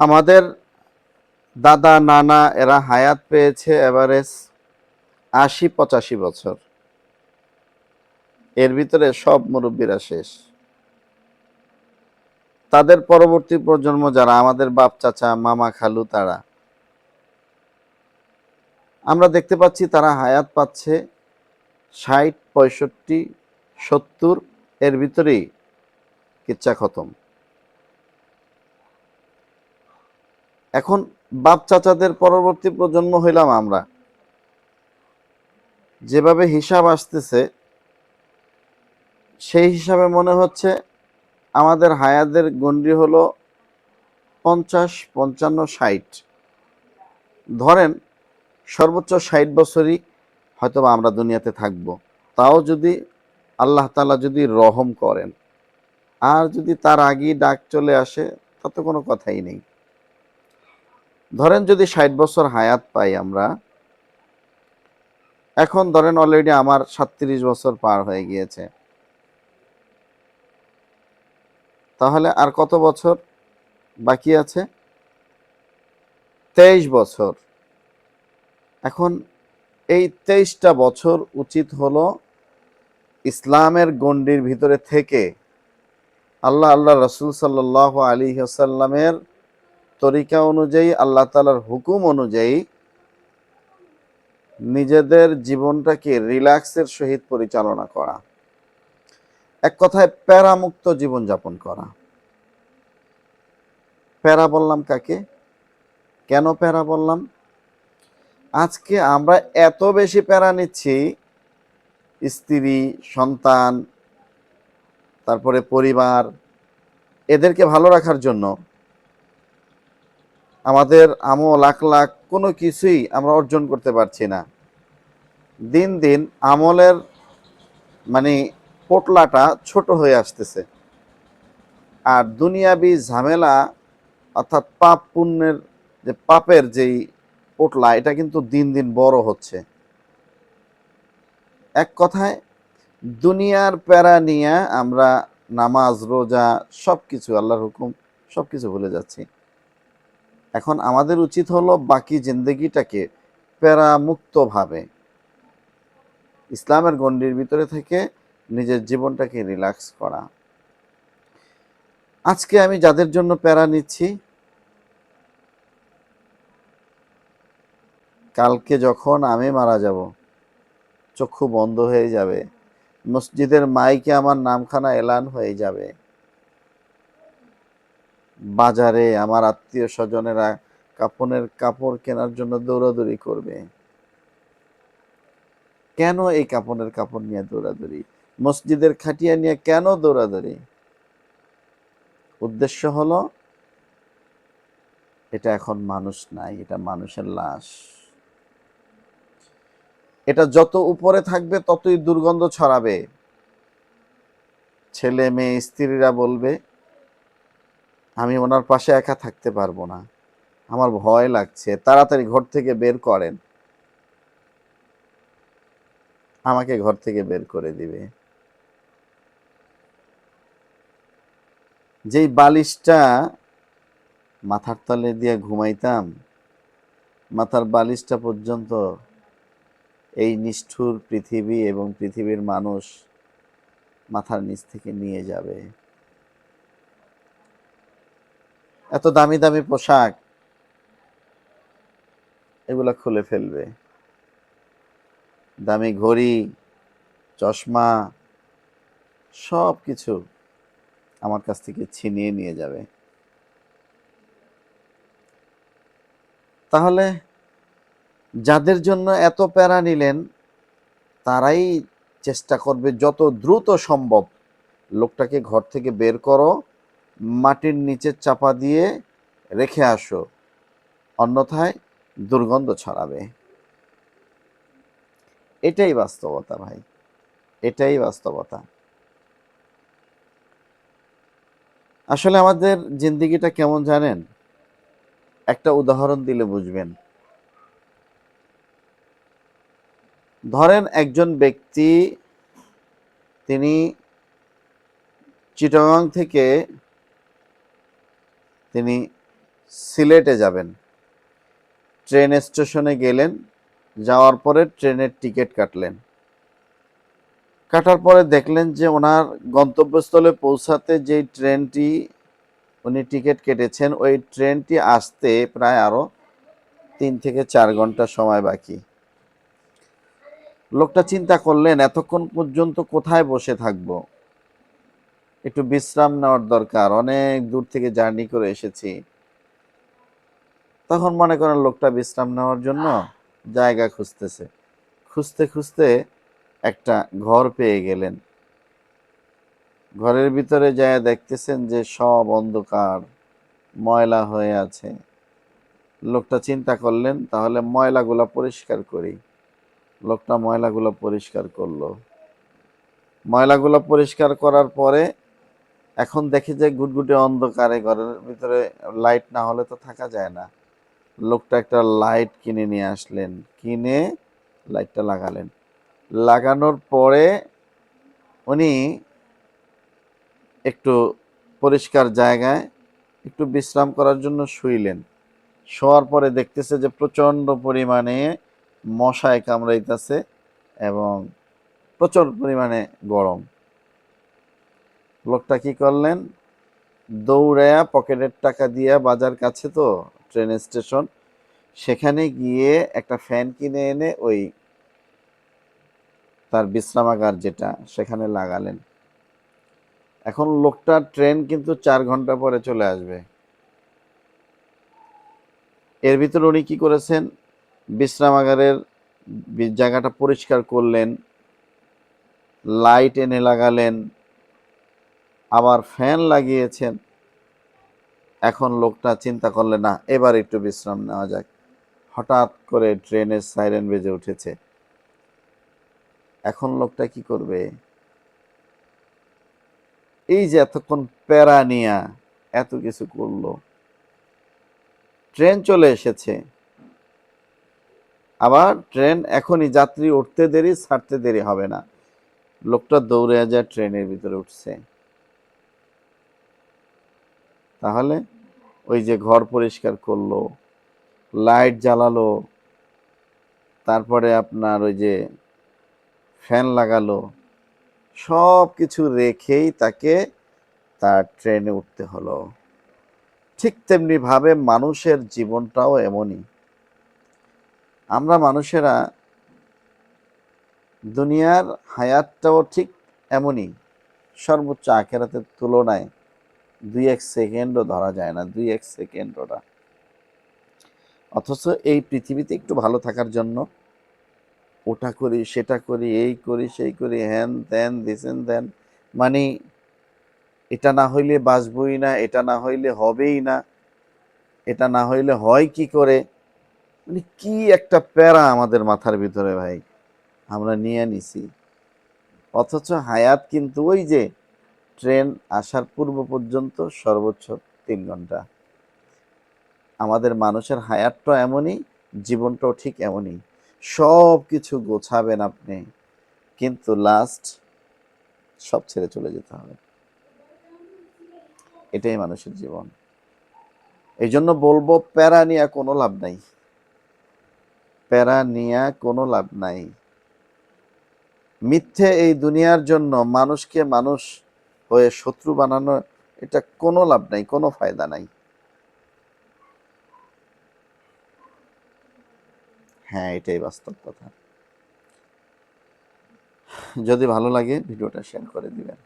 আমাদের দাদা নানা এরা হায়াত পেয়েছে এভারেজ ৮০-৮৫ বছর। এর ভিতরে সব মুরব্বীরা শেষ। তাদের পরবর্তী প্রজন্ম যারা আমাদের বাপ চাচা মামা খালু তারা, আমরা দেখতে পাচ্ছি তারা হায়াত পাচ্ছে ৬০, ৬৫, ৭০, এর ভিতরেই কিচ্ছা খতম। এখন বাপ চাচাদের পরবর্তী প্রজন্ম হইলাম আমরা। যেভাবে হিসাব আসতেছে সেই হিসাবে মনে হচ্ছে আমাদের হায়াতের গণ্ডি হলো ৫০, ৫৫, ৬০। ধরেন সর্বোচ্চ ৬০ বছরই হয়তো আমরা দুনিয়াতে থাকব, তাও যদি আল্লাহ তাআলা যদি রহম করেন। আর যদি তার আগেই ডাক চলে আসে তাতে কোনো কথাই নেই। ধরেন যদি ৬০ বছর হায়াত পাই আমরা, এখন ধরেন অলরেডি আমার ৩৭ বছর পার হয়ে গিয়েছে, তাহলে আর কত বছর বাকি আছে? ২৩ বছর। এখন এই ২৩টা বছর উচিত হলো ইসলামের গণ্ডির ভিতরে থেকে আল্লাহ রসুল সাল্লাল্লাহু আলাইহি ওয়াসাল্লামের তরিকা অনুযায়ী, আল্লাহ তাআলার হুকুম অনুযায়ী নিজেদের জীবনটাকে রিল্যাক্সের সহিত পরিচালনা করা। এক কথায় প্যারামুক্ত জীবনযাপন করা। প্যারা বললাম কাকে? কেন প্যারা বললাম? আজকে আমরা এত বেশি প্যারা নিচ্ছি স্ত্রী, সন্তান, তারপরে পরিবার, এদেরকে ভালো রাখার জন্য আমাদের আমল আখলাক কোনো কিছুই আমরা অর্জন করতে পারছি না। দিন দিন আমলের মানে পোটলাটা ছোট হয়ে আসতেছে, আর দুনিয়াবি ঝামেলা অর্থাৎ পাপ পুণ্যের যে পাপের যেই পোটলা, এটা কিন্তু দিন দিন বড় হচ্ছে। এক কথায় দুনিয়ার প্যারা নিয়ে আমরা নামাজ রোজা সবকিছু, আল্লাহর হুকুম সবকিছু ভুলে যাচ্ছি। এখন আমাদের উচিত হলো বাকি জিন্দগিটাকে প্যারা মুক্তভাবে ইসলামের গণ্ডির ভিতরে থেকে নিজের জীবনটাকে রিল্যাক্স করা। আজকে আমি যাদের জন্য প্যারা নিচ্ছি, কালকে যখন আমি মারা যাব, চক্ষু বন্ধ হয়ে যাবে, মসজিদের মাইকে আমার নামখানা এলান হয়ে যাবে, বাজারে আমার আত্মীয় স্বজনেরা কাপড়ের কাপড় কেনার জন্য দৌড়াদৌড়ি করবে। কেন এই কাপড়ের কাপড় নিয়ে দৌড়াদৌড়ি? মসজিদের খাটিয়া নিয়ে কেন দৌড়াদৌড়ি? উদ্দেশ্য হলো এটা এখন মানুষ নাই, এটা মানুষের লাশ। এটা যত উপরে থাকবে ততই দুর্গন্ধ ছড়াবে। ছেলে মেয়ে স্ত্রীরা বলবে আমি ওনার পাশে একা থাকতে পারবো না, আমার ভয় লাগছে, তাড়াতাড়ি ঘর থেকে বের করেন, আমাকে ঘর থেকে বের করে দিবে। যেই বালিশটা মাথার তলে দিয়ে ঘুমাইতাম, মাথার বালিশটা পর্যন্ত এই নিষ্ঠুর পৃথিবী এবং পৃথিবীর মানুষ মাথার নিচ থেকে নিয়ে যাবে। এত দামি দামি পোশাক এগুলা খুলে ফেলবে, দামি ঘড়ি, চশমা সব কিছু আমার কাছ থেকে ছিনিয়ে নিয়ে যাবে। তাহলে যাদের জন্য এত প্যারা নিলেন, তারাই চেষ্টা করবে যত দ্রুত সম্ভব লোকটাকে ঘর থেকে বের করো, মাটির নিচে চাপা দিয়ে রেখে আসো, অন্যথায় দুর্গন্ধ ছড়াবে। এটাই বাস্তবতা ভাই, এটাই বাস্তবতা। আসলে আমাদের জিন্দেগিটা কেমন জানেন? একটা উদাহরণ দিলে বুঝবেন। ধরেন একজন ব্যক্তি, তিনি চিটাগাং থেকে তিনি সিলেটে যাবেন। ট্রেন স্টেশনে গেলেন, যাওয়ার পরে ট্রেনের টিকিট কাটলেন। কাটার পরে দেখলেন যে ওনার গন্তব্যস্থলে পৌঁছাতে যেই ট্রেনটি উনি টিকিট কেটেছেন, ওই ট্রেনটি আসতে প্রায় আরো 3 থেকে 4 ঘন্টা সময় বাকি। লোকটা চিন্তা করলেন, এতক্ষণ পর্যন্ত কোথায় বসে থাকবো, একটু বিশ্রাম নেওয়ার দরকার, অনেক দূর থেকে জার্নি করে এসেছি। তখন মনে করেন লোকটা বিশ্রাম নেওয়ার জন্য জায়গা খুঁজতেছে। খুঁজতে খুঁজতে একটা ঘর পেয়ে গেলেন। ঘরের ভিতরে যায় দেখতেছেন যে সব অন্ধকার, ময়লা হয়ে আছে। লোকটা চিন্তা করলেন, তাহলে ময়লাগুলা পরিষ্কার করি। লোকটা ময়লাগুলো পরিষ্কার করলো। ময়লাগুলো পরিষ্কার করার পরে এখন দেখে যে গুটগুটে অন্ধকারে, ঘরের ভিতরে লাইট না হলে তো থাকা যায় না। লোকটা একটা লাইট কিনে নিয়ে আসলেন, কিনে লাইটটা লাগালেন। লাগানোর পরে উনি একটু পরিষ্কার জায়গায় একটু বিশ্রাম করার জন্য শুইলেন। শোয়ার পরে দেখতেছে যে প্রচণ্ড পরিমাণে মশায় কামড়াইতেছে এবং প্রচুর পরিমাণে গরম। লোকটা কি করলেন, দৌড়ায়া পকেটের টাকা দিয়া, বাজার কাছে তো ট্রেন স্টেশন, সেখানে গিয়ে একটা ফ্যান কিনে এনে ওই তার বিশ্রামাগার যেটা সেখানে লাগালেন। এখন লোকটার ট্রেন কিন্তু 4 ঘন্টা পরে চলে আসবে। এর ভিতরে উনি কি করেছেন, বিশ্রামাগারের জায়গাটা পরিষ্কার করলেন, লাইট এনে লাগালেন, আবার ফ্যান লাগিয়েছেন। এখন লোকটা চিন্তা করলেন, না এবার একটু বিশ্রাম নেওয়া যাক। হঠাৎ করে ট্রেনের সাইরেন বেজে উঠেছে। এখন লোকটা কি করবে, এই যে এতক্ষণ প্যারা নিয়া এত কিছু করলো, ট্রেন চলে এসেছে, আবার ট্রেন এখনই, যাত্রী উঠতে দেরি ছাড়তে দেরি হবে না। লোকটা দৌড়ে যায় ট্রেনের ভিতরে উঠছে। তাহলে ওই যে ঘর পরিষ্কার করলো, লাইট জ্বালালো, তারপরে আপনার ওই যে ফ্যান লাগালো, সব কিছু রেখেই তাকে তার ট্রেনে উঠতে হলো। ঠিক তেমনি ভাবে মানুষের জীবনটাও এমনই। আমরা মানুষেরা দুনিয়ার হায়াতটাও ঠিক এমনই। সর্বোচ্চ আখেরাতের তুলনায় 2-1 সেকেন্ডও ধরা যায় না, 2-1 সেকেন্ড ওটা। অথচ এই পৃথিবীতে একটু ভালো থাকার জন্য ওটা করি, সেটা করি, এই করি, সেই করি, হ্যান ত্যান দিছেন দেন, মানে এটা না হইলে বাঁচবই না, এটা না হইলে হবেই না, এটা না হইলে হয় কি করে, মানে কি একটা প্যারা আমাদের মাথার ভিতরে ভাই আমরা নিয়ে নিছি। অথচ হায়াত কিন্তু ওই যে ট্রেন আসার পূর্ব পর্যন্ত সর্বোচ্চ 3 ঘন্টা। আমাদের মানুষের হায়াতটা এমনই, জীবনটাও ঠিক এমনই। সব কিছু গোছাবেন আপনি, কিন্তু লাস্ট সব ছেড়ে চলে যেতে হবে। এটাই মানুষের জীবন। এই জন্য বলবো, প্যারা নিয়ে কোনো লাভ নাই, প্যারা নিয়ে কোনো লাভ নাই। মিথ্যে এই দুনিয়ার জন্য মানুষকে মানুষ হয়ে শত্রু বানানো, এটা কোনো লাভ নাই, কোনো ফায়দা নাই। হ্যাঁ, এটাই বাস্তব কথা। যদি ভালো লাগে ভিডিওটা শেয়ার করে দিবেন।